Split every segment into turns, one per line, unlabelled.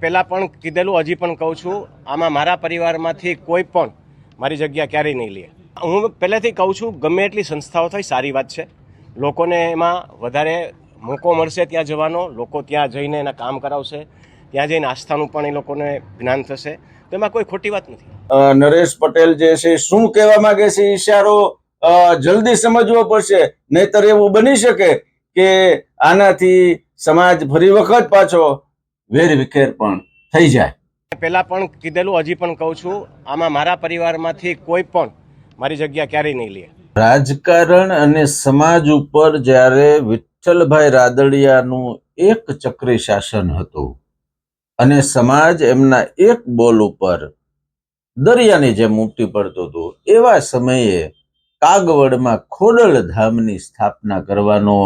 પહેલાં પણ કીધેલું, હજી પણ કહું છું, આમાં મારા પરિવારમાંથી કોઈ પણ મારી જગ્યા ક્યારેય નહીં લે. હું પહેલેથી કહું છું, ગમે એટલી સંસ્થાઓ થાય સારી વાત છે, લોકોને એમાં વધારે મોકો મળશે ત્યાં જવાનો, લોકો ત્યાં જઈને એના કામ કરાવશે, ત્યાં જઈને આસ્થાનું પણ એ લોકોને જ્ઞાન થશે, તો એમાં કોઈ ખોટી વાત નથી.
નરેશ પટેલ જે છે શું કહેવા માંગે છે, ઈશારો જલ્દી સમજવો પડશે, નહીતર એવું બની શકે કે આનાથી સમાજ ફરી વખત પાછો વેરવિખેર પણ થઈ જાય.
પહેલાં પણ કીધેલું, હજી પણ કહું છું, આમાં મારા પરિવારમાંથી કોઈ પણ મારી જગ્યા ક્યારેય નહીં લે.
રાજકારણ અને સમાજ ઉપર જ્યારે વિઠ્ઠલભાઈ રાદડિયાનું એક ચક્રી શાસન હતું અને સમાજ એમના એક બોલ ઉપર દરિયાની જેમ ઉમટી પડતું હતું, એવા સમયે કાગવડમાં ખોડલધામની સ્થાપના કરવાનો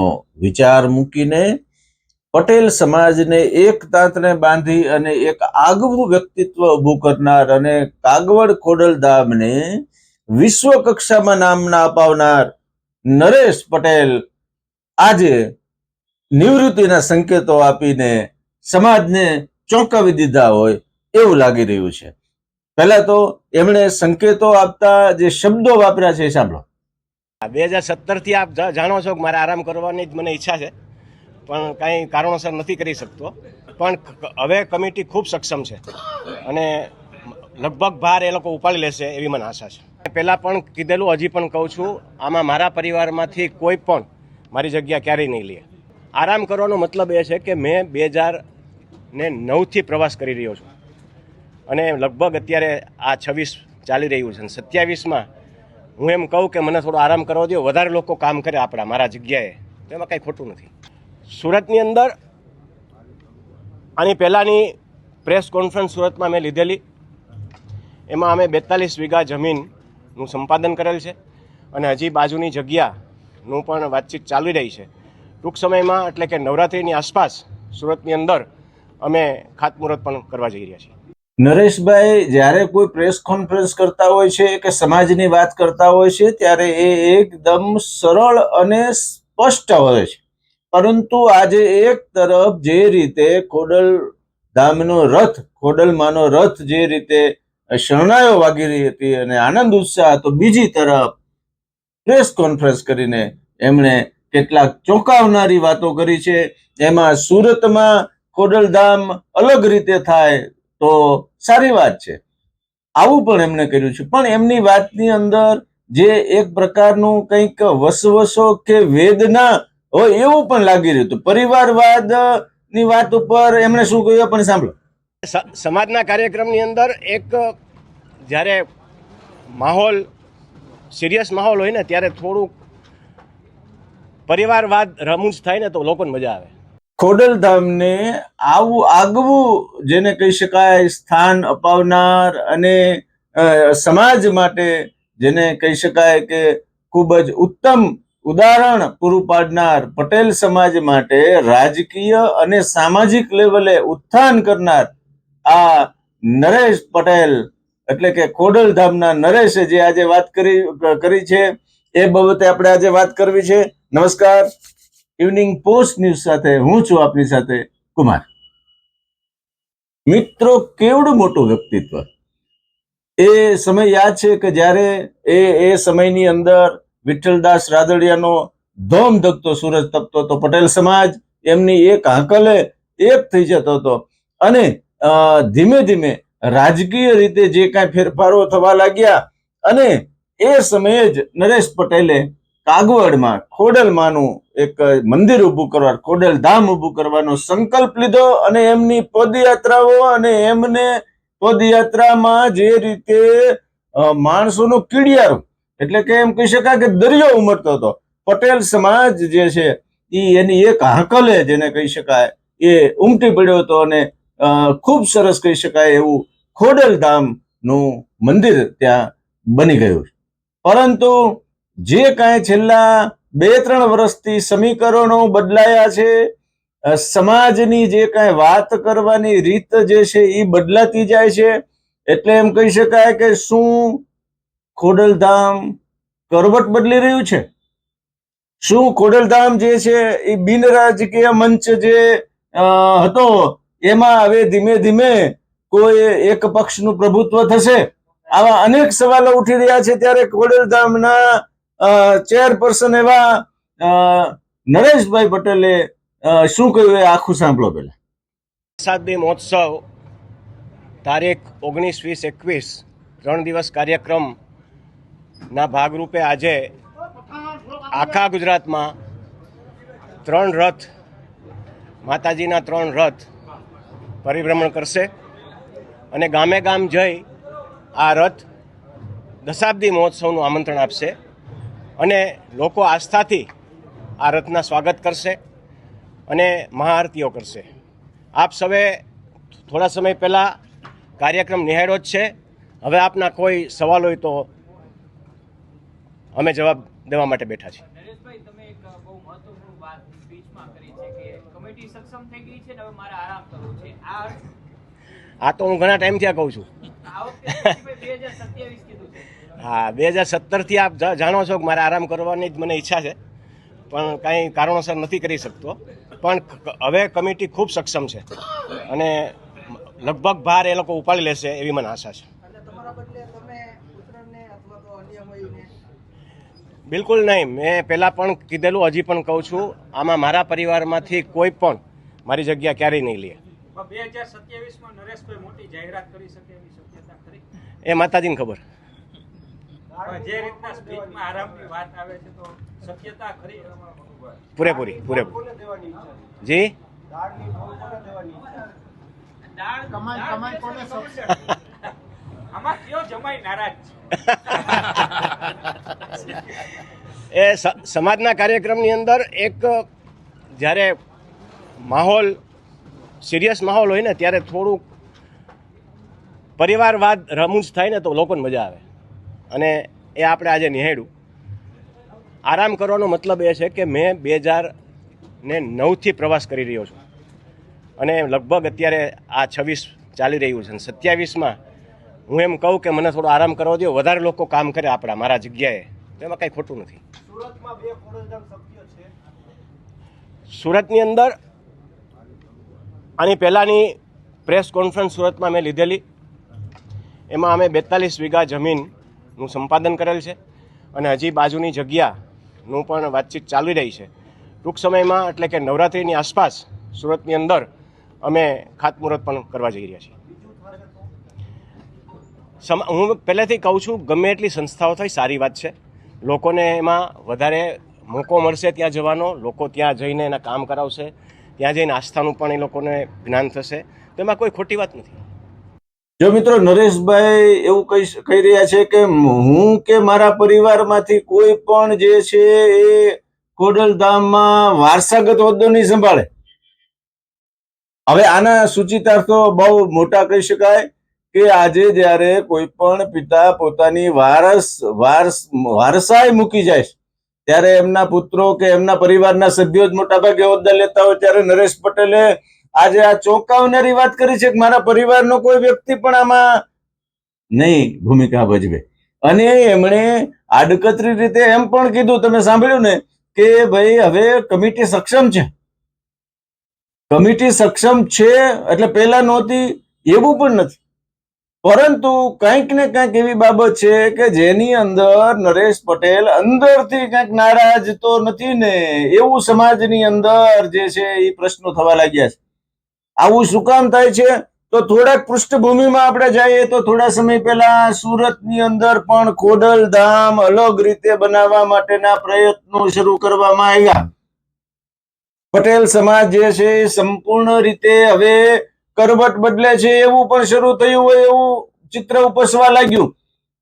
વિચાર મૂકીને પટેલ સમાજને એક તાંતને બાંધી અને એક આગવું વ્યક્તિત્વ ઊભું કરનાર અને કાગવડ ખોડલધામને વિશ્વ કક્ષામાં નામના અપાવનાર નરેશ પટેલ આજે નિવૃત્તિના સંકેતો આપીને સમાજને ચોંકાવી દીધા હોય એવું લાગી રહ્યું છે. પહેલા તો એમણે સંકેતો આપતા જે શબ્દો વાપર્યા છે સાંભળો.
2017થી આપ જાણો છો કે મારે આરામ કરવાની જ મને ઈચ્છા છે, પણ કાંઈ કારણોસર નથી કરી શકતો. પણ હવે કમિટી ખૂબ સક્ષમ છે અને લગભગ ભાર એ લોકો ઉપાડી લેશે એવી મને આશા છે. પહેલાં પણ કીધેલું, હજી પણ કહું છું, આમાં મારા પરિવારમાંથી કોઈ પણ મારી જગ્યા ક્યારેય નહીં લે. આરામ કરવાનો મતલબ એ છે કે મેં 2009થી પ્રવાસ કરી રહ્યો છું અને લગભગ અત્યારે આ 26 ચાલી રહ્યું છે, 27માં હું એમ કહું કે મને થોડો આરામ કરવા દો, વધારે લોકો કામ કરે આપણા મારા જગ્યાએ, તો એમાં કાંઈ ખોટું નથી. સુરતની અંદર આની પહેલાંની પ્રેસ કોન્ફરન્સ સુરતમાં મેં લીધેલી, એમાં અમે 42 વીઘા જમીનનું સંપાદન કરેલ છે અને હજી બાજુની જગ્યાનું પણ વાતચીત ચાલી રહી છે. ટૂંક સમયમાં એટલે કે નવરાત્રિની આસપાસ સુરતની અંદર અમે ખાતમુહૂર્ત પણ કરવા જઈ રહ્યા છીએ. નરેશભાઈ
જ્યારે કોઈ પ્રેસ કોન્ફરન્સ કરતા હોય છે કે સમાજની વાત કરતા હોય છે ત્યારે એ એકદમ સરળ અને સ્પષ્ટ હોય છે, પરંતુ આજે એક તરફ જે રીતે ખોડલધામનો રથ, ખોડલમાનો રથ જે રીતે શરણાઈઓ વાગી રહી હતી અને આનંદ ઉત્સાહ હતો, બીજી તરફ પ્રેસ કોન્ફરન્સ કરીને એમણે કેટલાક ચોંકાવનારી વાતો કરી છે. એમાં સુરતમાં ખોડલધામ અલગ રીતે થાય તો સારી વાત છે, આવું પણ એમણે કર્યું છે. પણ એમની વાતની અંદર જે એક પ્રકારનું કંઈક વસવસો કે વેદના હોય એવું પણ લાગી રહ્યું હતું. પરિવારવાદ ની વાત ઉપર એમણે શું કહ્યું પણ સાંભળો.
સમાજના કાર્યક્રમની અંદર એક જ્યારે માહોલ સિરિયસ માહોલ હોય ને ત્યારે થોડુંક પરિવારવાદ રમૂજ થાય ને તો લોકોને મજા આવે.
ખોડલધામને આવું આગવું જેને કહી શકાય સ્થાન અપાવનાર અને સમાજ માટે જેને કહી શકાય કે ખૂબ જ ઉત્તમ ઉદાહરણ પૂરું પાડનાર પટેલ સમાજ માટે રાજકીય અને સામાજિક લેવલે ઉત્થાન કરનાર આ નરેશ પટેલ એટલે કે ખોડલધામના નરેશે જે આજે વાત કરી છે એ બાબતે આપણે આજે વાત કરવી છે. નમસ્કાર, ઇવનિંગ પોસ્ટ ન્યૂઝ સાથે હું છું આપની સાથે કુમાર. મિત્રો, કેવડું મોટું વ્યક્તિત્વ. એ સમય યાદ છે કે જ્યારે એ સમયની અંદર વિઠ્ઠલદાસ રાદડિયાનો ધોમ ધકતો સૂરજ તપતો હતો, પટેલ સમાજ એમની એક હાંકલે એક થઈ જતો હતો અને ધીમે ધીમે રાજકીય રીતે જે કાંઈ ફેરફારો થવા લાગ્યા અને એ સમયે જ નરેશ પટેલે કાગવડમાં ખોડલમાનું એક મંદિર ઊભું કરવા, ખોડલધામ ઊભું કરવાનો સંકલ્પ લીધો અને એમની પદયાત્રાઓ અને એમને પદયાત્રામાં જે રીતે માણસોનો કીડિયારો એટલે કે એમ કહી શકાય કે દરિયો ઉમટતો હતો. પટેલ સમાજ જે છે એની એક હાંકલે જેને કહી શકાય એ ઉમટી પડ્યો હતો અને ખૂબ સરસ કહી શકાય એવું ખોડલધામનું મંદિર ત્યાં બની ગયું. પરંતુ જે કાંઈ છેલ્લા 2-3 વર્ષથી સમીકરણો બદલાયા છે, સમાજની જે કાંઈ વાત કરવાની રીત જે છે એ બદલાતી જાય છે. એટલે એમ કહી શકાય કે શું ખોડલધામ કરવટ બદલી રહ્યું છે? શું ખોડલધામ જે છે એ બિનરાજકીય મંચ જે હતો એમાં હવે ધીમે ધીમે કોઈ એક પક્ષનું પ્રભુત્વ થશે? આવા અનેક સવાલો ઉઠી રહ્યા છે. ત્યારે ખોડલધામના ચેરપર્સન એવા નરેશભાઈ પટેલે શું કહ્યું એ આખું સાંભળો પેલા.
વરસાદી મહોત્સવ તારીખ 19, 20, 21 3 દિવસ કાર્યક્રમના ભાગરૂપે આજે આખા ગુજરાતમાં 3 રથ, માતાજીના 3 રથ પરિભ્રમણ કરશે અને ગામે ગામ જઈ આ રથ દશાબ્દી મહોત્સવનું આમંત્રણ આપશે અને લોકો આસ્થાથી આ રથના સ્વાગત કરશે અને મહાઆરતીઓ કરશે. આપ સૌએ થોડા સમય પહેલાં કાર્યક્રમ નિહાળ્યો જ છે. હવે આપના કોઈ સવાલ હોય તો અમે જવાબ દેવા માટે બેઠા છીએ.
નરેશભાઈ, તમે એક બહુ મહત્વપૂર્ણ વાત સ્પીચમાં કરી છે કે કમિટી સક્ષમ થઈ ગઈ છે ને હવે મારે આરામ કરવો છે.
આ તો હું ઘણા ટાઈમથી આ કહું છું.
આ વખતે 2027 કીધું છે.
હા, 2017થી આપ જાણો છો કે મારે આરામ કરવાની જ મને ઈચ્છા છે, પણ કાંઈ કારણોસર નથી કરી શકતો. પણ હવે કમિટી ખૂબ સક્ષમ છે અને લગભગ ભાર એ લોકો ઉપાડી લેશે એવી મને આશા છે. બિલકુલ નહીં. મેં પહેલાં પણ કીધેલું, હજી પણ કહું છું, આમાં મારા પરિવારમાંથી કોઈ પણ મારી જગ્યા ક્યારેય નહીં લે.
2027માં નરેશભાઈ મોટી જાહેરાત કરી શકે એવી શક્યતા ખરી?
એ માતાજીને ખબર.
જે રીતના સ્પીચમાં આરામની વાત આવે છે તો શક્યતા ખરી?
પૂરેપૂરી. જી,
કમાઈ કોને સોંપશે? આમાં કયો જમાઈ નારાજ
એ સમાજના કાર્યક્રમની અંદર એક જ્યારે માહોલ સિરિયસ માહોલ હોય ને ત્યારે થોડુંક પરિવારવાદ રમૂજ થાય ને તો લોકોને મજા આવે અને એ આપણે આજે નિહાળ્યું. આરામ કરવાનો મતલબ એ છે કે મેં 2009થી પ્રવાસ કરી રહ્યો છું અને લગભગ અત્યારે આ 26 ચાલી રહ્યું છે. 27માં હું એમ કહું કે મને થોડો આરામ કરવા દો, વધારે લોકો કામ કરે આપણા મારા જગ્યાએ, તો એમાં કાંઈ ખોટું નથી. સુરતની અંદર આની પહેલાંની પ્રેસ કોન્ફરન્સ સુરતમાં મેં લીધેલી, એમાં અમે 42 વીઘા જમીનનું સંપાદન કરેલ છે અને હજી બાજુની જગ્યાનું પણ વાતચીત ચાલી રહી છે. ટૂંક સમયમાં એટલે કે નવરાત્રિની આસપાસ સુરતની અંદર અમે ખાતમુહૂર્ત પણ કરવા જઈ રહ્યા છીએ. હું પહેલેથી કહું છું, ગમે એટલી સંસ્થાઓ થાય સારી વાત છે, લોકોને એમાં વધારે મોકો મળશે ત્યાં જવાનો, લોકો ત્યાં જઈને એના કામ કરાવશે, ત્યાં જઈને આસ્થાનું પણ એ લોકોને જ્ઞાન થશે, તો એમાં કોઈ ખોટી વાત નથી.
જો મિત્રો, નરેશભાઈ એવું કહી રહ્યા છે કે હું કે મારા પરિવારમાંથી કોઈ પણ જે છે એ ખોડલધામમાં વારસાગત હોદ્દો નહીં સંભાળે. હવે આના સૂચિતાર્થો બહુ મોટા કહી શકાય કે આજે જ્યારે કોઈ પણ પિતા પોતાની વારસાઈ મૂકી જાય છે ત્યારે એમના પુત્રો કે એમના પરિવારના સભ્યો જ મોટા ભાગે હોદ્દા લેતા હોય, ત્યારે નરેશ પટેલે આજે આ ચોંકાવનારી વાત કરી છે કે મારા પરિવારનો કોઈ વ્યક્તિ પણ આમાં નહીં ભૂમિકા ભજવે. અને એમણે આડકતરી રીતે એમ પણ કીધું, તમે સાંભળ્યું ને, કે ભાઈ હવે કમિટી સક્ષમ છે. કમિટી સક્ષમ છે એટલે પહેલા નહોતી એવું પણ નથી, પરંતુ કંઈક ને કંઈક એવી બાબત છે કે જેની અંદર નરેશ પટેલ અંદરથી કંઈક નારાજ તો નથી ને, એવું સમાજની અંદર જે છે એ પ્રશ્નો થવા લાગ્યા છે. આવું શું કામ થાય છે? તો થોડાક પૃષ્ઠભૂમિમાં આપણે જઈએ તો થોડા સમય પહેલા સુરતની અંદર પણ ખોડલધામ અલગ રીતે બનાવવા માટેના પ્રયત્નો શરૂ કરવામાં આવ્યા. પટેલ સમાજ જે છે એ સંપૂર્ણ રીતે હવે કરવટ બદલે છે એવું પણ શરૂ થયું હોય એવું ચિત્ર ઉપસવા લાગ્યું.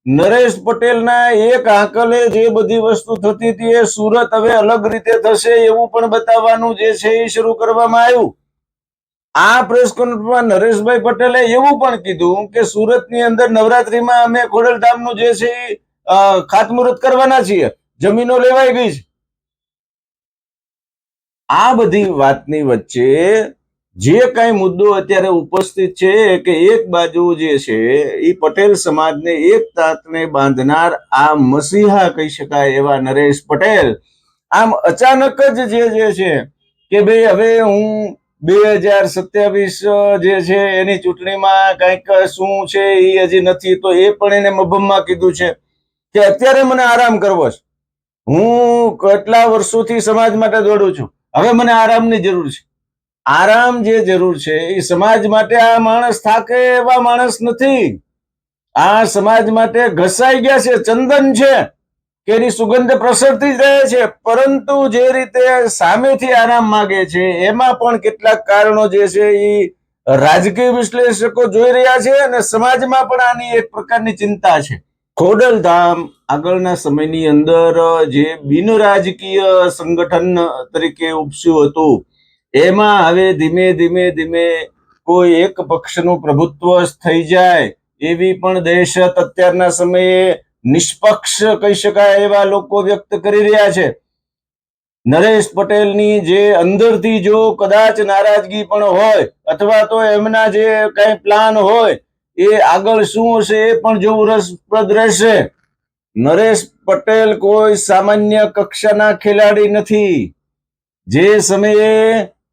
નરેશ પટેલના એક આંકલે જે બધી વસ્તુ થતી હતી એ સુરત હવે અલગ રીતે થશે એવું પણ બતાવવાનું જે છે એ શરૂ કરવામાં આવ્યું. આ પ્રેસ કોન્ફરન્સમાં નરેશભાઈ પટેલે એવું પણ કીધું કે સુરતની અંદર નવરાત્રીમાં અમે ખોડલધામનું જે છે એ ખાતમુહૂર્ત કરવાના છીએ, જમીનો લેવાઈ ગઈ છે. આ બધી વાતની વચ્ચે જે કઈ મુદ્દો અત્યારે ઉપસ્થિત છે કે એક બાજુ જે છે એ પટેલ સમાજને એક તાતને બાંધનાર આ મસીહા કહી શકાય એવા નરેશ પટેલ આમ અચાનક જ જે છે કે ભાઈ હવે હું 2027 જે છે એની ચૂંટણીમાં કંઈક શું છે એ હજી નથી, તો એ પણ એને મભમમાં કીધું છે કે અત્યારે મને આરામ કરવો છે. હું કેટલા વર્ષોથી સમાજ માટે દોડું છું, હવે મને આરામની જરૂર છે. આરામ જે જરૂર છે એ સમાજ માટે આ માણસ થાકે એવા માણસ નથી. આ સમાજ માટે ઘસાઈ ગયા છે, ચંદન છે કે એની સુગંધ પ્રસરતી જ રહે છે, પરંતુ જે રીતે સામેથી આરામ માંગે છે એમાં પણ કેટલાક કારણો જે છે એ રાજકીય વિશ્લેષકો જોઈ રહ્યા છે અને સમાજમાં પણ આની એક પ્રકારની ચિંતા છે. ખોડલધામ આગળના સમયની અંદર જે બિન રાજકીય સંગઠન તરીકે ઉપસ્યું હતું, એમાં હવે ધીમે ધીમે ધીમે કોઈ એક પક્ષનું પ્રભુત્વ થઈ જાય એવી પણ દહેશત અત્યારના સમયે નિષ્પક્ષ કહી શકાય એવા લોકો વ્યક્ત કરી રહ્યા છે. નરેશ પટેલની જે અંદરથી જો કદાચ નારાજગી પણ હોય અથવા તો એમના જે કઈ પ્લાન હોય એ આગળ શું હશે એ પણ જોવું રસપ્રદ રહેશે. નરેશ પટેલ કોઈ સામાન્ય કક્ષાના ખેલાડી નથી. જે સમયે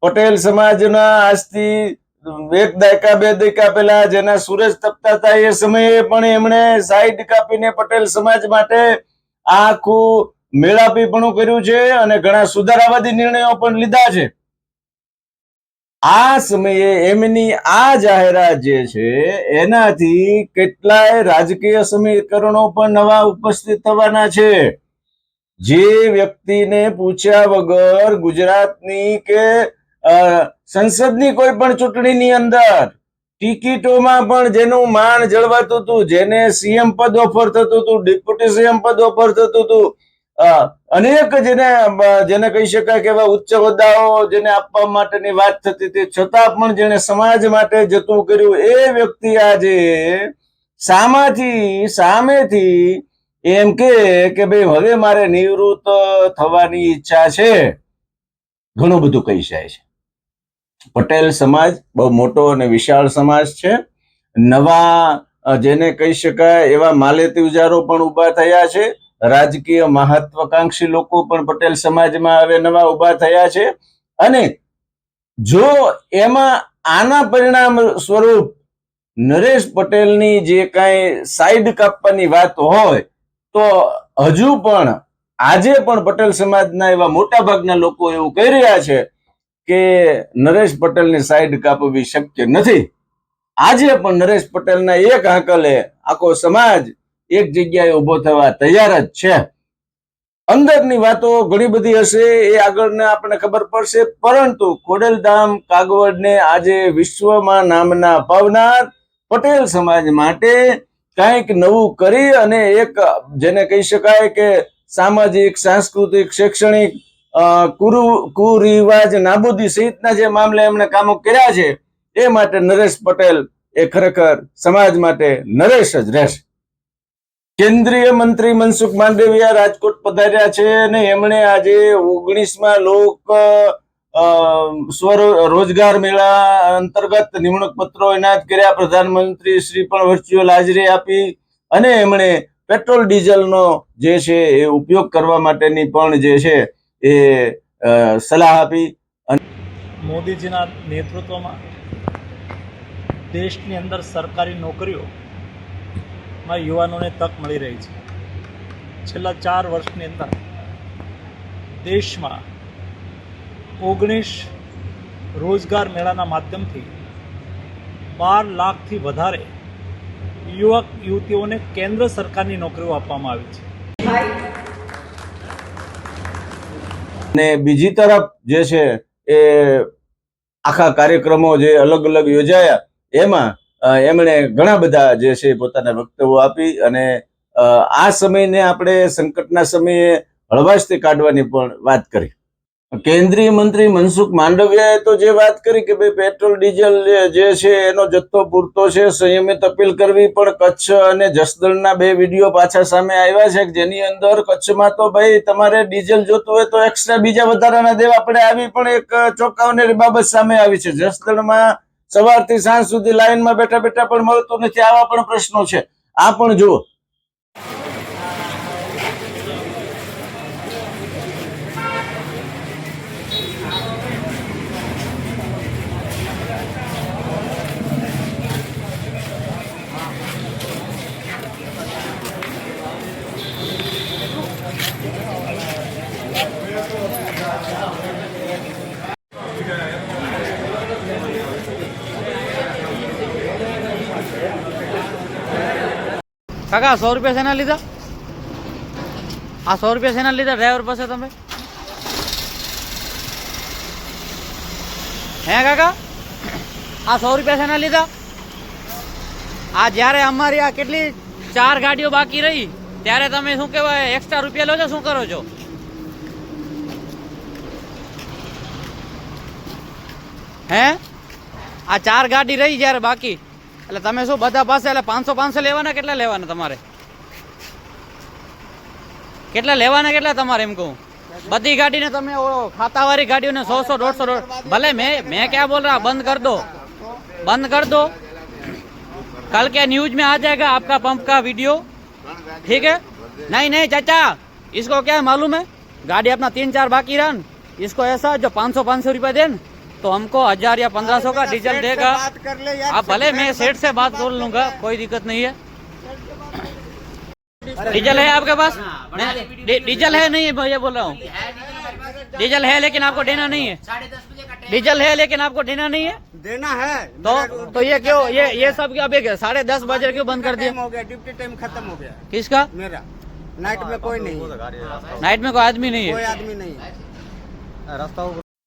પટેલ સમાજના આજથી 1 દાયકા 2 દાયકા પહેલા જેના સૂરજ તપતા હતા એ સમયે પણ એમણે સાઈડ કાપીને પટેલ સમાજ માટે આખું મેળાપીપણું કર્યું છે અને ઘણા સુધારાવાદી નિર્ણયો પણ લીધા છે. આ સમયે એમની આ જાહેરાત જે છે એનાથી કેટલાય રાજકીય સમીકરણો પણ નવા ઉપસ્થિત થવાના છે. જે વ્યક્તિને પૂછ્યા વગર ગુજરાતની કે સંસદની કોઈ પણ ચૂંટણીની અંદર ટિકિટોમાં પણ જેનું માન જળવાતું હતું, જેને સીએમ પદ ઓફર થતું હતું, ડેપ્યુટી સીએમ પદ ઓફર થતું હતું, અનેક જેને કહી શકાય કે એવા ઉચ્ચ હોદ્દાઓ જેને આપવા માટેની વાત થતી હતી, છતાં પણ જેને સમાજ માટે જતું કર્યું એ વ્યક્તિ આજે સામેથી એમ કે ભાઈ હવે મારે નિવૃત્ત થવાની ઈચ્છા છે. ઘણું બધું કહી જાય છે. પટેલ સમાજ બહુ મોટો અને વિશાળ સમાજ છે. નવા જેને કહી શકાય એવા માલેતી ઉજારો પણ ઉભા થયા છે. રાજકીય મહત્વાકાંક્ષી લોકો પણ પટેલ સમાજમાં હવે નવા ઉભા થયા છે અને જો એમાં આના પરિણામ સ્વરૂપ નરેશ પટેલની જે કાંઈ સાઈડ કાપવાની વાત હોય તો હજુ પણ આજે પણ પટેલ સમાજના એવા મોટા ભાગના લોકો એવું કહી રહ્યા છે કે નરેશ પટેલની સાઈડ કાપવી શક્ય નથી. આજે પણ નરેશ પટેલના એક આંકલે આખો સમાજ એક જગ્યાએ ઉભો થવા તૈયાર જ છે. અંદરની વાતો ઘણી બધી હશે, એ આગળને આપણે ખબર પડશે, પરંતુ ખોડલધામ કાગવડને આજે વિશ્વમાં નામના અપાવનાર પટેલ સમાજ માટે કંઈક નવું કરી અને એક જેને કહી શકાય કે સામાજિક, સાંસ્કૃતિક, શૈક્ષણિક કુરિવાજ નાબૂદી સહિતના જે મામલે એમણે કામો કર્યા છે એ માટે નરેશ પટેલ એ ખરેખર સમાજ માટે નરેશ જ રહેશે. કેન્દ્રીય મંત્રી મનસુખ માંડવિયા રાજકોટ પધાર્યા છે અને એમણે આજે 19મા લોક સ્વરોજગાર મેળા અંતર્ગત નિમણૂક પત્રો એનાયત કર્યા. પ્રધાનમંત્રી શ્રી પણ વર્ચ્યુઅલ હાજરી આપી અને એમણે પેટ્રોલ ડીઝલનો જે છે એ ઉપયોગ કરવા માટેની પણ જે છે એ સલાહ આપી.
મોદીજીના નેતૃત્વમાં દેશની અંદર સરકારી નોકરીઓમાં યુવાનોને તક મળી રહી છે. છેલ્લા 4 વર્ષની અંદર દેશમાં 19 રોજગાર મેળાના માધ્યમથી 12 લાખથી વધારે યુવક યુવતીઓને કેન્દ્ર સરકારની નોકરીઓ આપવામાં આવી છે.
અને બીજી તરફ જે છે એ આખા કાર્યક્રમો જે અલગ અલગ યોજાયા એમાં એમણે ઘણા બધા જે છે પોતાના વક્તવ્યો આપી અને આ સમયને આપણે સંકટના સમયે હળવાશથી કાઢવાની પણ વાત કરી. કેન્દ્રીય મંત્રી મનસુખ માંડવિયાએ તો જે વાત કરી કે ભાઈ પેટ્રોલ ડીઝલ જે છે એનો જથ્થો પૂરતો છે, સંયમિત અપીલ કરવી, પણ કચ્છ અને જસદણના 2 વિડીયો પાછા સામે આવ્યા છે જેની અંદર કચ્છમાં તો ભાઈ તમારે ડીઝલ જોતું હોય તો એક્સ્ટ્રા બીજા વધારાના દેવા પડે, આવી પણ એક ચોંકાવનારી બાબત સામે આવી છે. જસદણમાં સવારથી સાંજ સુધી લાઈનમાં બેઠા બેઠા પણ મળતું નથી, આવા પણ પ્રશ્નો છે. આ પણ જુઓ.
કાકા 100 રૂપિયા શેના લીધા? આ 100 રૂપિયા શેના લીધા ડ્રાઈવર પાસે તમે? હે કાકા, આ 100 રૂપિયા શેના લીધા? આ જ્યારે અમારી આ કેટલી 4 ગાડીઓ બાકી રહી ત્યારે તમે શું કહેવાય એક્સ્ટ્રા રૂપિયા લો છો, શું કરો છો? હે, આ 4 ગાડી રહી જ્યારે બાકી એટલે તમે શું બધા પાસે એટલે 500 લેવાના? કેટલા લેવાના તમારે? કેટલા લેવાના કેટલા તમારે એમ કહું? બધી ગાડીને તમે ખાતાવાળી ગાડીઓને 100 150 ભલે मैं क्या बोल रहा, बंद कर दो, बंद कर दो। कल के न्यूज में आ जाएगा आपका पंप का वीडियो, ठीक है? नहीं चाचा, इसको क्या है मालूम है, गाड़ी अपना 3-4 बाकी रहा न, इसको ऐसा जो 500 रुपया दे न, तो हमको 1000 या 1500 का डीजल देगा। आप भले मैं सेठ से बात कर लूंगा, कोई दिक्कत नहीं है। डीजल है आपके पास? डीजल है नहीं है, भैया बोल रहा हूँ। डीजल है लेकिन आपको देना नहीं है। डीजल है लेकिन आपको देना नहीं है।
देना है
तो ये क्यों ये सब क्या अभी 10:30 बजे क्यों बंद कर दिया?
हो गया, ड्यूटी टाइम खत्म हो गया
किसका?
मेरा। नाइट में कोई नहीं,
नाइट में कोई आदमी नहीं
कोई
है।
आदमी नहीं है।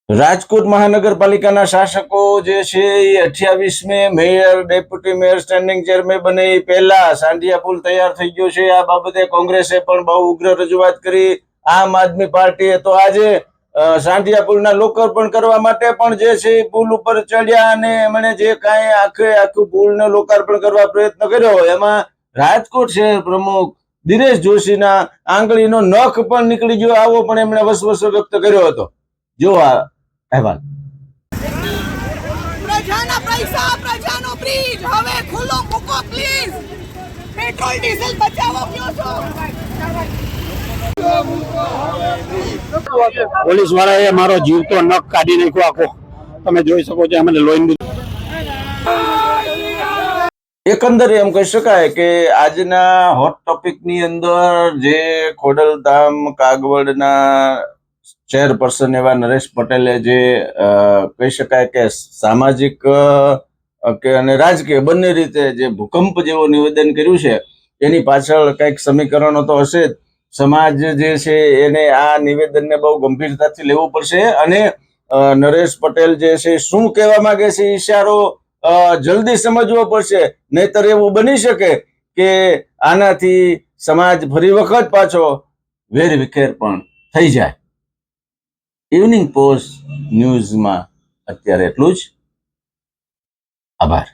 રાજકોટ મહાનગરપાલિકાના શાસકો જે છે એ 28મે mayor deputy mayor standing chairman બને એ પહેલા સાંઢિયા પુલ તૈયાર થઈ ગયો છે। આ બાબતે કોંગ્રેસે પણ બહુ ઉગ્ર રજૂઆત કરી। આમ આદમી પાર્ટીએ તો આજે સાંઢિયા પુલના લોકાર્પણ કરવા માટે પણ જે છે એ પુલ ઉપર ચડ્યા અને એમણે જે કાંઈ આખું પુલનો લોકાર્પણ કરવા પ્રયત્ન કર્યો એમાં રાજકોટ શહેર પ્રમુખ દિનેશ જોશીના આંગળીનો નખ પણ નીકળી ગયો આવો પણ એમણે વસવસો વ્યક્ત કર્યો હતો। જો આ અહેવાલ।
પ્રજાના પૈસા, પ્રજાનો બ્રિજ હવે ખુલ્લો મૂકો પ્લીઝ। પેટ્રોલ ડીઝલ બચાવો કયો છો?
પોલીસ વાળાએ મારો જીવતો નખ કાઢી નાખ્યો આખો, તમે જોઈ શકો છો। અમને લોહીનું
એકંદરે એમ કહી શકાય કે આજના હોટ ટોપિકની અંદર જે ખોડલધામ કાગવડના ચેરપર્સન એવા નરેશ પટેલે જે કહી શકાય કે સામાજિક કે અને રાજકીય બંને રીતે જે ભૂકંપ જેવું નિવેદન કર્યું છે એની પાછળ કંઈક સમીકરણો તો હશે જ। સમાજ જે છે એને આ નિવેદનને બહુ ગંભીરતાથી લેવું પડશે અને નરેશ પટેલ જે છે શું કહેવા માંગે છે ઈશારો જલ્દી સમજવો પડશે, નહીતર એવું બની શકે કે આનાથી સમાજ ફરી વખત પાછો વેરવિખેર પણ થઈ જાય। ઇવનિંગ પોસ્ટ ન્યૂઝમાં અત્યારે એટલું જ। આભાર।